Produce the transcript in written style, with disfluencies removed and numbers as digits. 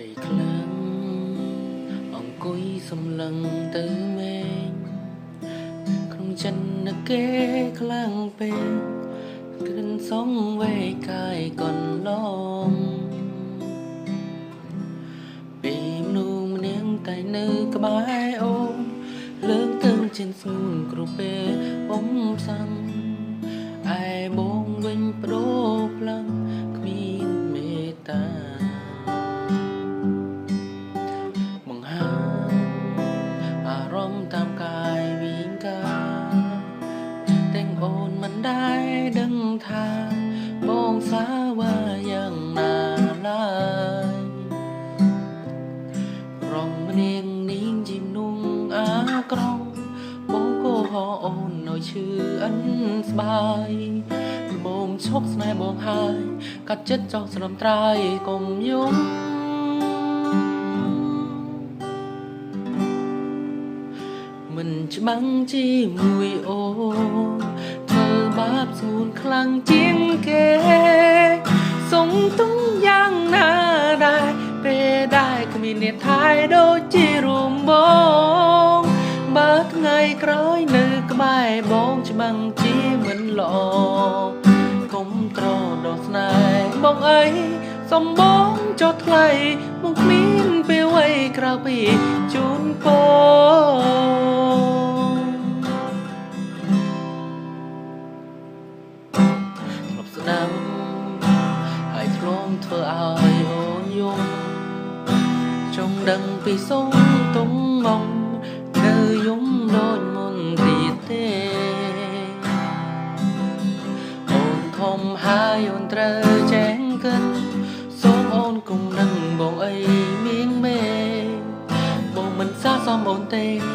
ពេលខ្លាំងអង្គុយសំឡឹងទៅមេឃក្នុងចិននឹកគេខ្លាំងពេកក្រិនសងវេកាយកន្លងពេលមនុស្សម្នាងតែនៅក្បែរអូនលើកទៅចិនស្ងួនគ្រប់ពេលអ៊ំសាំងឯបងវិញប្រូផ្លាំងគ្មានមេត្តាតាមកាយវិញកាទាំងអូនមិនได้ដឹងថាបងសាវាយ៉ាងណាឡើយរងម្នាងនាងជីមនុងអាក្រងបងក៏ហៅអូននៅឈឺអិនស្បាយបងឈប់ស្នេហ៍បងហើយកាត់ចិត្តចោលស្រំត្រាយកុំយំមិនច្បាំងជាមួយអូនធ្វើបាបស្ងួនខ្លាំងជាងគេសុំទុំយ៉ាងណាដែរពេលដែរគ្មានអ្នកថែដូចជារួមបងបើថ្ងៃក្រោយនៅក្បែរបងច្បាំងជាមិនល្អកុំត្រដោះស្នេហ៍បងអីសំបងចុះថ្លៃមកគ្មានពេលអ្វីក្រៅពីជូនពរស្ដាំហើយធ្លងធ្វើឲ្យអូនយំចង់ដឹងពីសុំទុំងំនៅយំដូចមុនទៀតទេអូនធំហើយអូនត្រូវចេះកិនសូមអូនគុំនឹងបងអីមៀងមេបងមិនសាសមអូនទេ